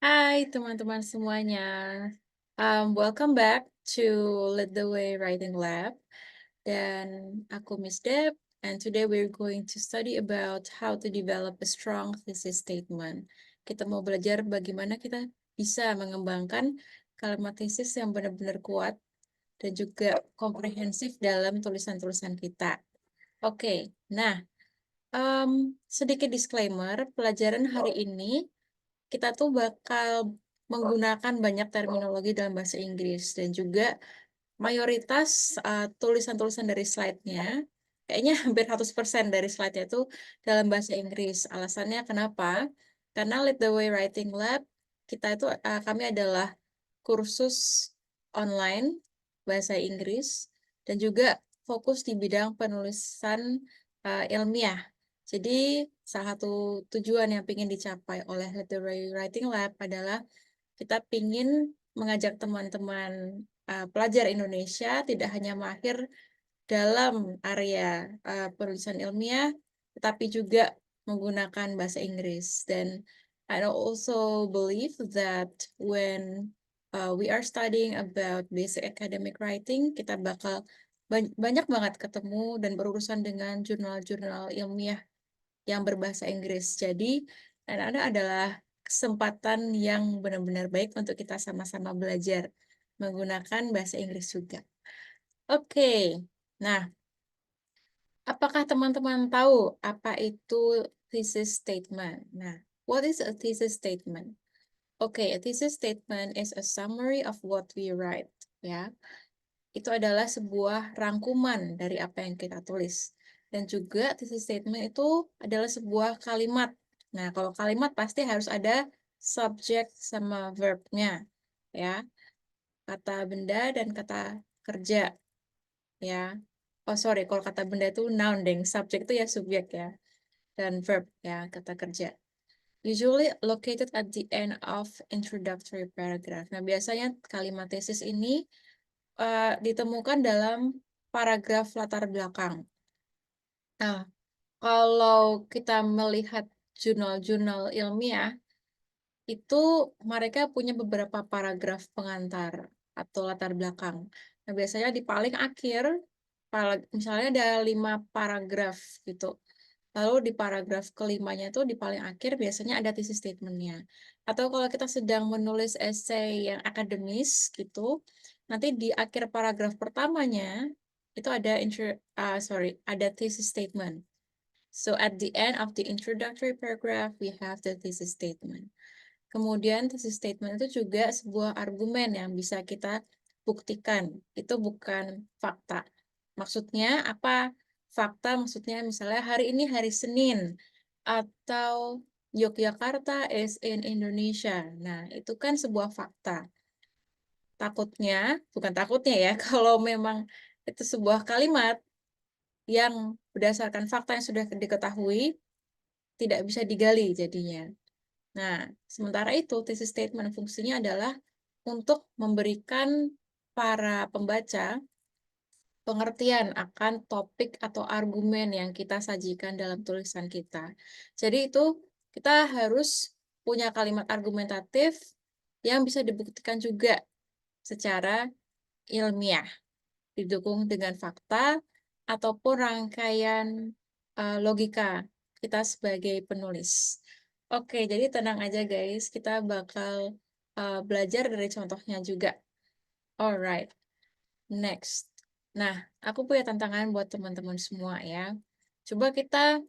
Hai teman-teman semuanya. Welcome back to Lead the Way Writing Lab. Dan aku Miss Deb, and today we're going to study about how to develop a strong thesis statement. Kita mau belajar bagaimana kita bisa mengembangkan kalimat tesis yang benar-benar kuat dan juga komprehensif dalam tulisan-tulisan kita. Oke, nah sedikit disclaimer, pelajaran hari ini kita tuh bakal menggunakan banyak terminologi dalam bahasa Inggris dan juga mayoritas tulisan-tulisan dari slide-nya kayaknya hampir 100% dari slide-nya itu dalam bahasa Inggris. Alasannya kenapa? Karena Lead the Way Writing Lab kami adalah kursus online bahasa Inggris dan juga fokus di bidang penulisan ilmiah. Jadi salah satu tujuan yang ingin dicapai oleh Literary Writing Lab adalah kita ingin mengajak teman-teman pelajar Indonesia tidak hanya mahir dalam area penulisan ilmiah, tetapi juga menggunakan bahasa Inggris. Dan I also believe that when we are studying about basic academic writing, kita bakal banyak banget ketemu dan berurusan dengan jurnal-jurnal ilmiah yang berbahasa Inggris. Jadi, anak-anak adalah kesempatan yang benar-benar baik untuk kita sama-sama belajar menggunakan bahasa Inggris juga. Oke, nah, apakah teman-teman tahu apa itu thesis statement? Nah, what is a thesis statement? Oke, a thesis statement is a summary of what we write. Ya, itu adalah sebuah rangkuman dari apa yang kita tulis. Dan juga thesis statement itu adalah sebuah kalimat. Nah, kalau kalimat pasti harus ada subject sama verb-nya. Ya, kata benda dan kata kerja. Ya, oh sorry, kalau kata benda itu noun, deng. Subject itu ya subjek ya. Dan verb ya, kata kerja. Usually located at the end of introductory paragraph. Nah, biasanya kalimat tesis ini ditemukan dalam paragraf latar belakang. Nah, kalau kita melihat jurnal-jurnal ilmiah, itu mereka punya beberapa paragraf pengantar atau latar belakang. Nah, biasanya di paling akhir, misalnya ada 5 paragraf gitu. Lalu di paragraf kelimanya itu di paling akhir biasanya ada thesis statement-nya. Atau kalau kita sedang menulis esai yang akademis gitu, nanti di akhir paragraf pertamanya itu ada thesis statement. So at the end of the introductory paragraph, we have the thesis statement. Kemudian thesis statement itu juga sebuah argumen yang bisa kita buktikan. Itu bukan fakta. Maksudnya apa? Fakta maksudnya misalnya hari ini hari Senin atau Yogyakarta is in Indonesia. Nah, itu kan sebuah fakta. Bukan takutnya ya, kalau memang itu sebuah kalimat yang berdasarkan fakta yang sudah diketahui, tidak bisa digali jadinya. Nah, sementara itu, thesis statement fungsinya adalah untuk memberikan para pembaca pengertian akan topik atau argumen yang kita sajikan dalam tulisan kita. Jadi itu kita harus punya kalimat argumentatif yang bisa dibuktikan juga secara ilmiah, didukung dengan fakta ataupun rangkaian logika kita sebagai penulis. Oke, jadi tenang aja guys, kita bakal belajar dari contohnya juga. Alright, next. Nah, aku punya tantangan buat teman-teman semua ya. Coba kita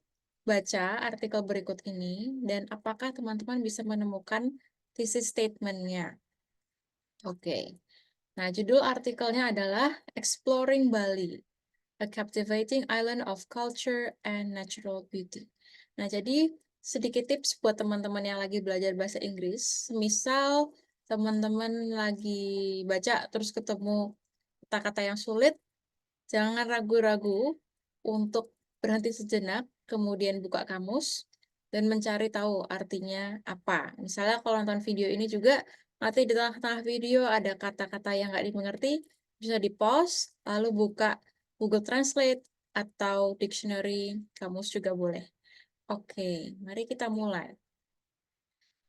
baca artikel berikut ini dan apakah teman-teman bisa menemukan thesis statement-nya. Oke. Nah, judul artikelnya adalah Exploring Bali, A Captivating Island of Culture and Natural Beauty. Nah, jadi sedikit tips buat teman-teman yang lagi belajar bahasa Inggris. Misal teman-teman lagi baca terus ketemu kata-kata yang sulit, jangan ragu-ragu untuk berhenti sejenak, kemudian buka kamus dan mencari tahu artinya apa. Misalnya kalau nonton video ini juga, nanti di tengah-tengah video ada kata-kata yang nggak dimengerti, bisa di-pause, lalu buka Google Translate atau dictionary kamus juga boleh. Oke, mari kita mulai.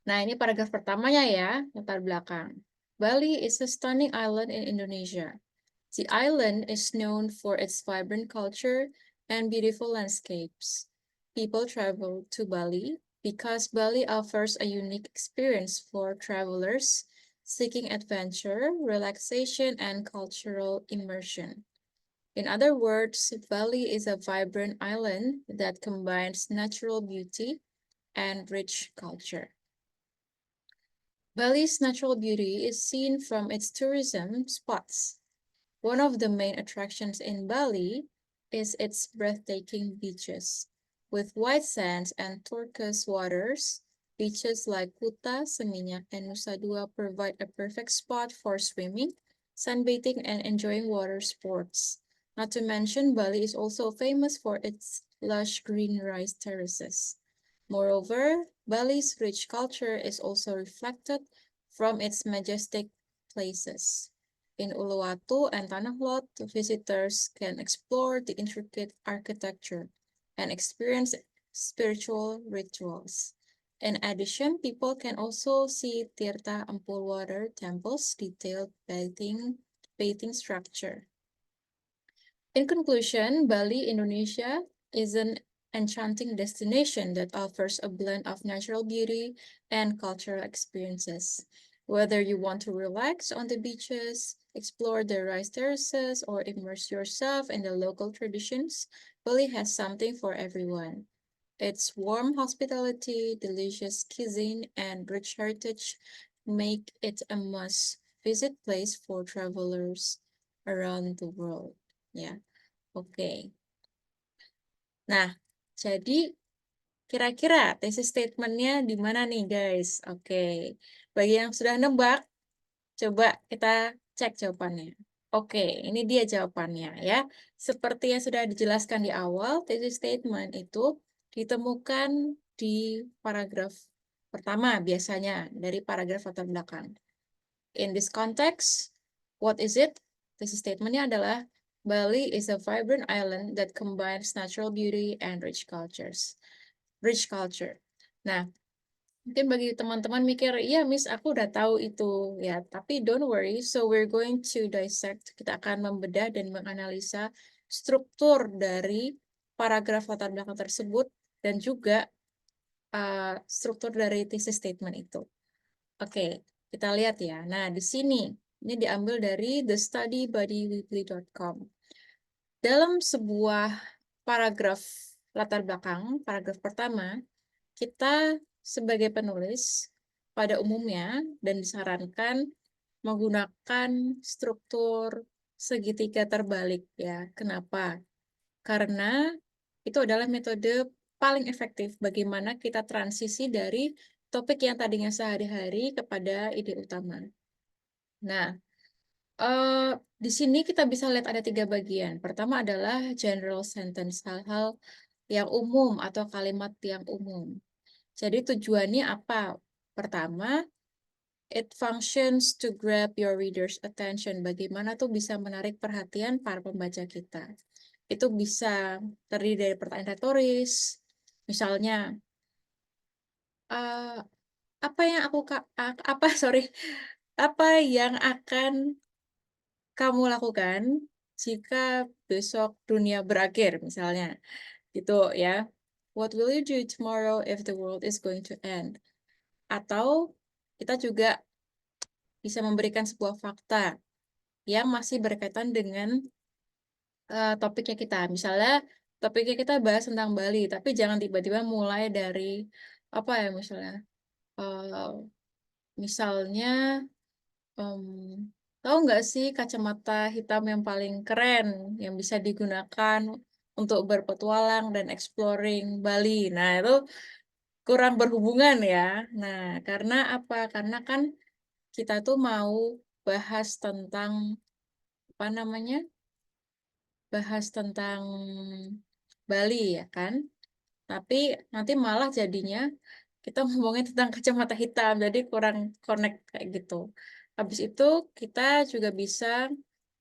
Nah, ini paragraf pertamanya ya, latar belakang. Bali is a stunning island in Indonesia. The island is known for its vibrant culture and beautiful landscapes. People travel to Bali because Bali offers a unique experience for travelers seeking adventure, relaxation, and cultural immersion. In other words, Bali is a vibrant island that combines natural beauty and rich culture. Bali's natural beauty is seen from its tourism spots. One of the main attractions in Bali is its breathtaking beaches. With white sands and turquoise waters, beaches like Kuta, Seminyak, and Nusa Dua provide a perfect spot for swimming, sunbathing, and enjoying water sports. Not to mention, Bali is also famous for its lush green rice terraces. Moreover, Bali's rich culture is also reflected from its majestic places. In Uluwatu and Tanah Lot, visitors can explore the intricate architecture and experience spiritual rituals. In addition, people can also see Tirta Ampul water temples, detailed bathing structure. In conclusion, Bali, Indonesia is an enchanting destination that offers a blend of natural beauty and cultural experiences. Whether you want to relax on the beaches, explore the rice terraces, or immerse yourself in the local traditions, Bali has something for everyone. Its warm hospitality, delicious cuisine, and rich heritage make it a must-visit place for travelers around the world. Ya, oke. Nah, jadi kira-kira thesis statement-nya di mana nih, guys? Oke. Bagi yang sudah nebak, coba kita cek jawabannya. Oke, ini dia jawabannya ya. Seperti yang sudah dijelaskan di awal, thesis statement itu ditemukan di paragraf pertama biasanya dari paragraf latar belakang. In this context, what is it? Thesis statement-nya adalah Bali is a vibrant island that combines natural beauty and rich culture. Nah, mungkin bagi teman-teman mikir, iya Miss, aku udah tahu itu ya. Tapi don't worry, so we're going to dissect. Kita akan membedah dan menganalisa struktur dari paragraf latar belakang tersebut dan juga struktur dari thesis statement itu. Oke, kita lihat ya. Nah, di sini ini diambil dari thestudybodyweekly.com. Dalam sebuah paragraf latar belakang, paragraf pertama, kita sebagai penulis pada umumnya dan disarankan menggunakan struktur segitiga terbalik ya. Kenapa? Karena itu adalah metode paling efektif bagaimana kita transisi dari topik yang tadinya sehari-hari kepada ide utama. Nah, di sini kita bisa lihat ada 3 bagian. Pertama adalah general sentence, hal-hal yang umum atau kalimat yang umum. Jadi tujuannya apa? Pertama, it functions to grab your reader's attention. Bagaimana tuh bisa menarik perhatian para pembaca kita. Itu bisa terdiri dari pertanyaan retoris. Misalnya, eh, apa yang apa yang akan kamu lakukan jika besok dunia berakhir misalnya gitu ya. What will you do tomorrow if the world is going to end? Atau kita juga bisa memberikan sebuah fakta yang masih berkaitan dengan topiknya kita. Misalnya topiknya kita bahas tentang Bali, tapi jangan tiba-tiba mulai dari apa ya misalnya. eh, Misalnya Em, tahu nggak sih kacamata hitam yang paling keren yang bisa digunakan untuk berpetualang dan exploring Bali? Nah, itu kurang berhubungan ya. Nah, karena apa? Karena kan kita tuh mau bahas tentang apa namanya? Bahas tentang Bali ya kan? Tapi nanti malah jadinya kita ngomongin tentang kacamata hitam, jadi kurang connect kayak gitu. Habis itu kita juga bisa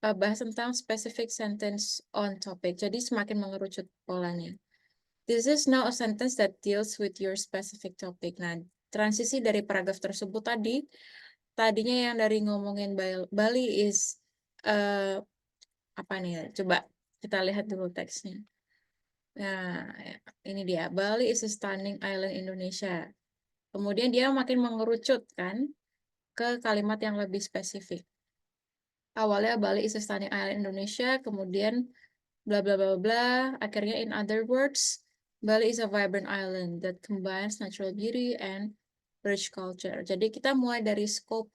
bahas tentang specific sentence on topic. Jadi semakin mengerucut polanya. This is now a sentence that deals with your specific topic. Nah, transisi dari paragraf tersebut tadinya yang dari ngomongin Bali is apa nih ya? Coba kita lihat dulu teksnya. Nah, ini dia. Bali is a stunning island Indonesia. Kemudian dia makin mengerucut kan ke kalimat yang lebih spesifik. Awalnya Bali is a stunning island Indonesia, kemudian bla bla bla bla. Akhirnya in other words, Bali is a vibrant island that combines natural beauty and rich culture. Jadi kita mulai dari scope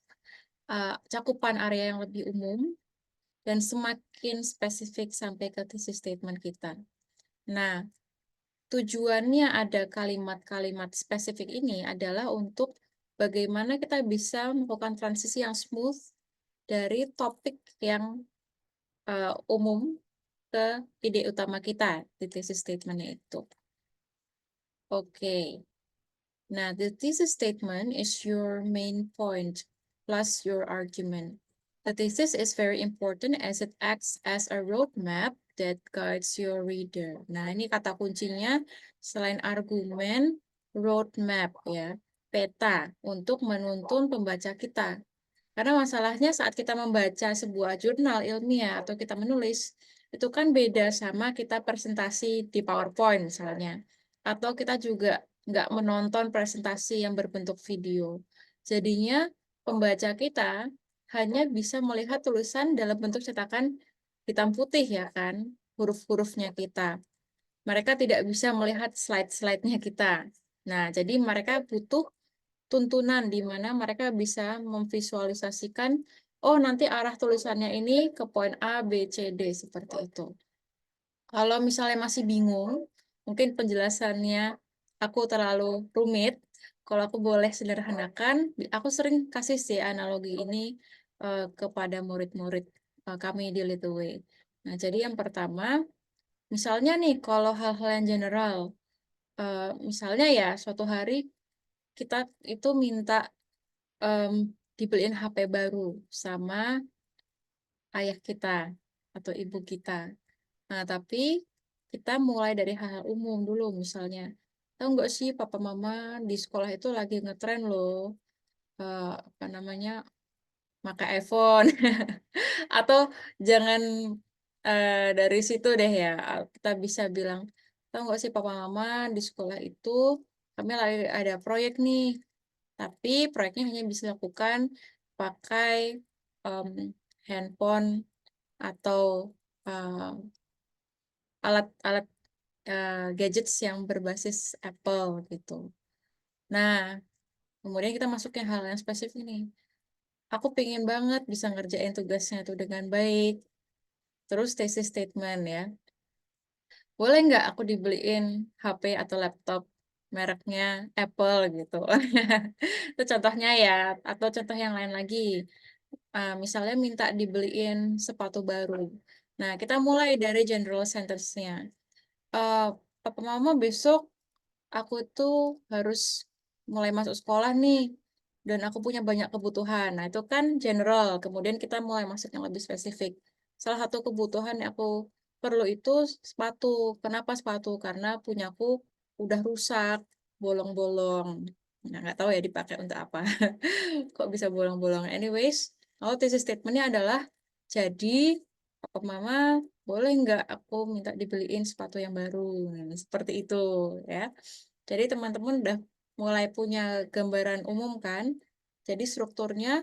cakupan area yang lebih umum dan semakin spesifik sampai ke thesis statement kita. Nah, tujuannya ada kalimat-kalimat spesifik ini adalah untuk bagaimana kita bisa melakukan transisi yang smooth dari topik yang umum ke ide utama kita di thesis statement-nya itu. Oke. Nah, the thesis statement is your main point plus your argument. The thesis is very important as it acts as a roadmap that guides your reader. Nah, ini kata kuncinya selain argumen, roadmap ya, peta untuk menuntun pembaca kita. Karena masalahnya saat kita membaca sebuah jurnal ilmiah atau kita menulis, itu kan beda sama kita presentasi di PowerPoint misalnya. Atau kita juga nggak menonton presentasi yang berbentuk video. Jadinya pembaca kita hanya bisa melihat tulisan dalam bentuk cetakan hitam putih ya kan, huruf-hurufnya kita. Mereka tidak bisa melihat slide-slide-nya kita. Nah, jadi mereka butuh tuntunan di mana mereka bisa memvisualisasikan, oh nanti arah tulisannya ini ke poin A, B, C, D, seperti itu. Kalau misalnya masih bingung, mungkin penjelasannya aku terlalu rumit, kalau aku boleh sederhanakan, aku sering kasih sih analogi ini kepada murid-murid kami di Little Way. Nah, jadi yang pertama, misalnya nih, kalau hal-hal yang general, misalnya ya, suatu hari kita itu minta em, dibeliin HP baru sama ayah kita atau ibu kita. Nah, tapi kita mulai dari hal-hal umum dulu, misalnya. Tahu nggak sih, papa mama di sekolah itu lagi ngetren loh, apa namanya, pakai iPhone. Atau jangan dari situ deh ya, kita bisa bilang, tahu nggak sih papa mama di sekolah itu kami lagi ada proyek nih, tapi proyeknya hanya bisa dilakukan pakai em, handphone atau alat-alat gadgets yang berbasis Apple gitu. Nah, kemudian kita masukin hal yang spesifik nih. Aku pengen banget bisa ngerjain tugasnya itu dengan baik. Terus thesis statement ya. Boleh nggak aku dibeliin HP atau laptop mereknya Apple gitu. Itu contohnya ya. Atau contoh yang lain lagi. Misalnya minta dibeliin sepatu baru. Nah, kita mulai dari general sentence-nya. Eh, Papa Mama besok aku tuh harus mulai masuk sekolah nih. Dan aku punya banyak kebutuhan. Nah, itu kan general. Kemudian kita mulai masuk yang lebih spesifik. Salah satu kebutuhan yang aku perlu itu sepatu. Kenapa sepatu? Karena punyaku udah rusak, bolong-bolong. Nah, nggak tahu ya dipakai untuk apa. Kok bisa bolong-bolong. Anyways, thesis statementnya adalah, jadi Papa Mama boleh nggak aku minta dibeliin sepatu yang baru. Nah, seperti itu ya. Jadi teman-teman udah mulai punya gambaran umum kan. Jadi strukturnya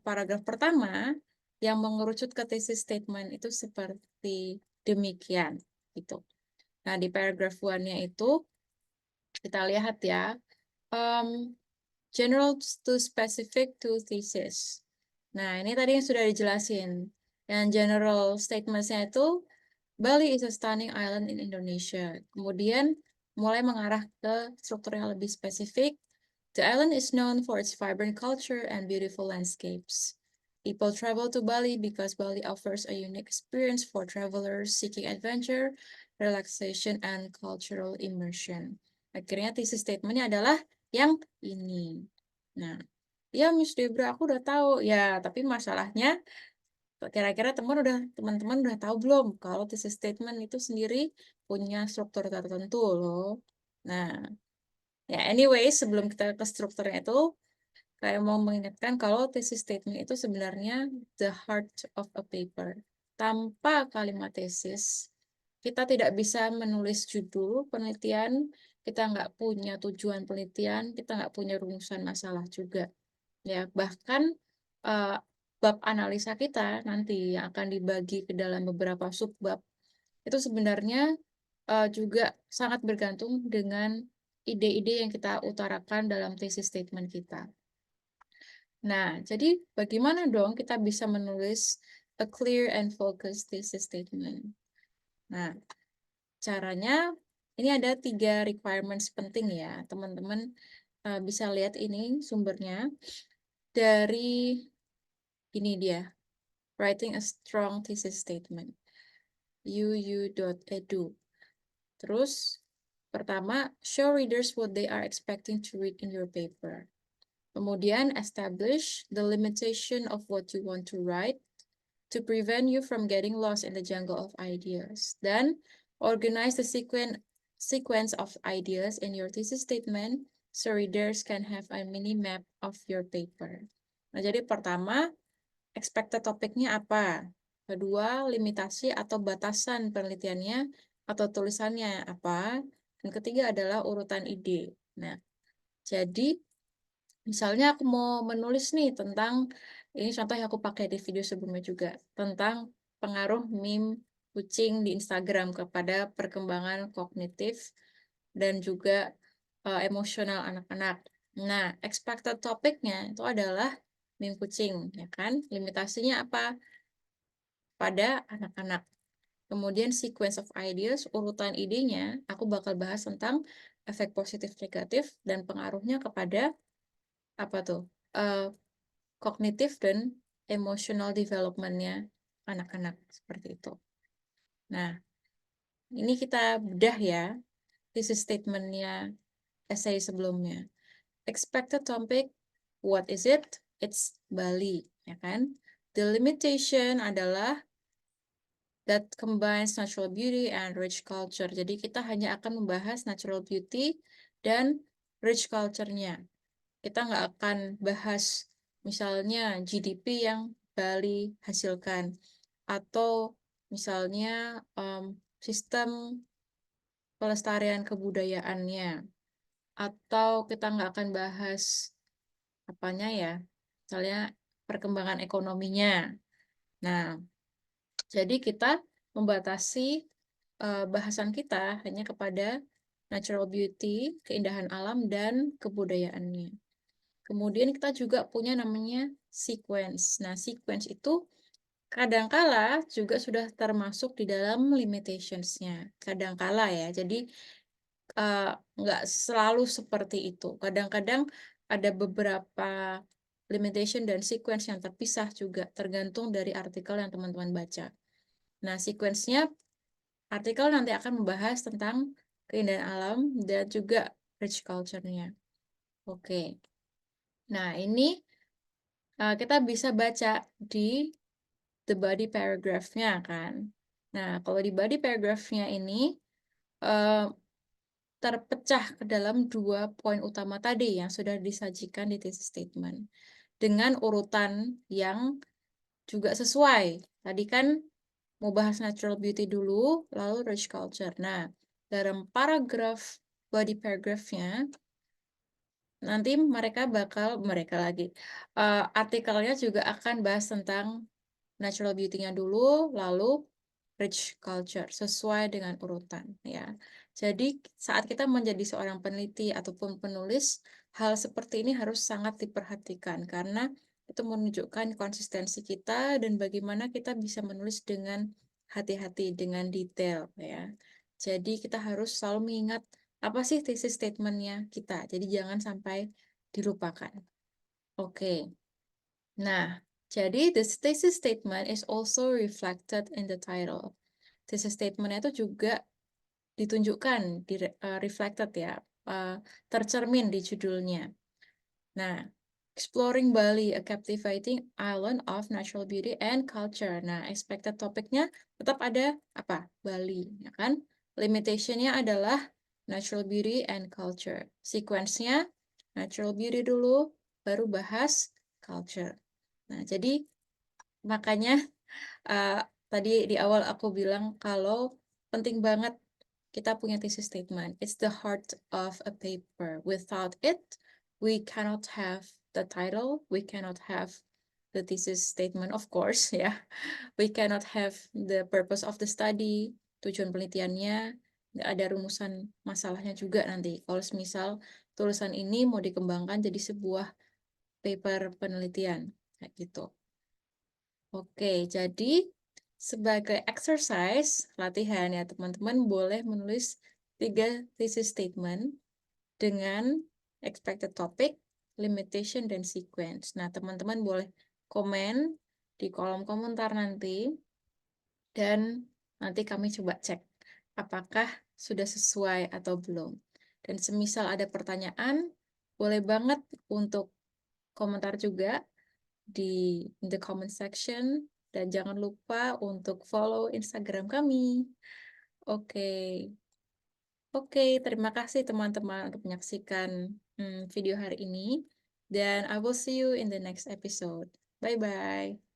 paragraf pertama yang mengerucut ke thesis statement itu seperti demikian gitu. Nah, di paragraf one-nya itu kita lihat ya. Um, General to specific to thesis. Nah, ini tadi yang sudah dijelasin. Yang general statement-nya itu, Bali is a stunning island in Indonesia. Kemudian mulai mengarah ke struktur yang lebih spesifik. The island is known for its vibrant culture and beautiful landscapes. People travel to Bali because Bali offers a unique experience for travelers seeking adventure, relaxation, and cultural immersion. Akhirnya thesis statement-nya adalah yang ini. Nah, ya Miss Debra, aku udah tahu. Ya, tapi masalahnya kira-kira teman-teman udah tahu belum kalau thesis statement itu sendiri punya struktur tertentu loh. Nah, Ya, anyway, sebelum kita ke strukturnya itu, kayak mau mengingatkan kalau thesis statement itu sebenarnya the heart of a paper. Tanpa kalimat tesis, kita tidak bisa menulis judul penelitian, kita nggak punya tujuan penelitian, kita nggak punya rumusan masalah juga. Ya, bahkan eh, bab analisa kita nanti yang akan dibagi ke dalam beberapa subbab itu sebenarnya juga sangat bergantung dengan ide-ide yang kita utarakan dalam thesis statement kita. Nah, jadi bagaimana dong kita bisa menulis a clear and focused thesis statement? Nah, caranya ini ada 3 requirements penting ya, teman-teman bisa lihat ini sumbernya dari ini dia, writing a strong thesis statement, uu.edu. Terus, pertama, show readers what they are expecting to read in your paper. Kemudian, establish the limitation of what you want to write to prevent you from getting lost in the jungle of ideas. Then, organize the sequence of ideas in your thesis statement so readers can have a mini map of your paper. Nah, jadi pertama, expected topiknya apa? Kedua, limitasi atau batasan penelitiannya atau tulisannya apa? Dan ketiga adalah urutan ide. Nah, jadi misalnya aku mau menulis nih tentang, ini contoh yang aku pakai di video sebelumnya juga, tentang pengaruh meme kucing di Instagram kepada perkembangan kognitif dan juga emosional anak-anak. Nah, expected topiknya itu adalah meme kucing, ya kan? Limitasinya apa? Pada anak-anak. Kemudian sequence of ideas, urutan idenya, aku bakal bahas tentang efek positif negatif dan pengaruhnya kepada apa tuh? Kognitif dan emotional development-nya anak-anak seperti itu. Nah, ini kita bedah ya, thesis statement-nya essay sebelumnya. Expected topic, what is it? It's Bali, ya kan? The limitation adalah that combines natural beauty and rich culture. Jadi kita hanya akan membahas natural beauty dan rich culture-nya. Kita nggak akan bahas misalnya GDP yang Bali hasilkan atau misalnya sistem pelestarian kebudayaannya atau kita nggak akan bahas apanya ya, misalnya perkembangan ekonominya. Nah, jadi kita membatasi bahasan kita hanya kepada natural beauty, keindahan alam, dan kebudayaannya. Kemudian kita juga punya namanya sequence. Nah, sequence itu kadangkala juga sudah termasuk di dalam limitations-nya. Kadangkala ya, jadi nggak selalu seperti itu. Kadang-kadang ada beberapa limitation dan sequence yang terpisah juga, tergantung dari artikel yang teman-teman baca. Nah, sequence-nya artikel nanti akan membahas tentang keindahan alam dan juga rich culture-nya. Oke. Nah, ini kita bisa baca di the body paragraph-nya kan. Nah, kalau di body paragraph-nya ini uh, terpecah ke dalam 2 poin utama tadi yang sudah disajikan di thesis statement dengan urutan yang juga sesuai. Tadi kan mau bahas natural beauty dulu, lalu rich culture. Nah, dalam paragraf body paragraph-nya nanti mereka lagi artikelnya juga akan bahas tentang natural beauty-nya dulu, lalu rich culture sesuai dengan urutan ya. Jadi saat kita menjadi seorang peneliti ataupun penulis, hal seperti ini harus sangat diperhatikan karena itu menunjukkan konsistensi kita dan bagaimana kita bisa menulis dengan hati-hati, dengan detail ya. Jadi kita harus selalu mengingat apa sih thesis statement-nya kita. Jadi jangan sampai dilupakan. Oke. Nah, jadi the thesis statement is also reflected in the title. Thesis statement itu juga ditunjukkan, reflected ya, tercermin di judulnya. Nah, Exploring Bali, a captivating island of natural beauty and culture. Nah, expected topiknya tetap ada apa? Bali, ya kan? Limitation-nya adalah natural beauty and culture. Sequence-nya natural beauty dulu, baru bahas culture. Nah, jadi makanya tadi di awal aku bilang kalau penting banget kita punya thesis statement. It's the heart of a paper. Without it, we cannot have the title, we cannot have the thesis statement, of course, ya. We cannot have the purpose of the study, tujuan penelitiannya, nggak ada rumusan masalahnya juga nanti. Kalau misal tulisan ini mau dikembangkan jadi sebuah paper penelitian, kayak gitu. Oke, jadi sebagai exercise, latihan ya teman-teman boleh menulis 3 thesis statement dengan expected topic, limitation, dan sequence. Nah, teman-teman boleh komen di kolom komentar nanti, dan nanti kami coba cek apakah sudah sesuai atau belum. Dan semisal ada pertanyaan, boleh banget untuk komentar juga di the comment section, dan jangan lupa untuk follow Instagram kami. Oke. Oke, terima kasih teman-teman untuk menyaksikan video hari ini, dan I will see you in the next episode. Bye bye.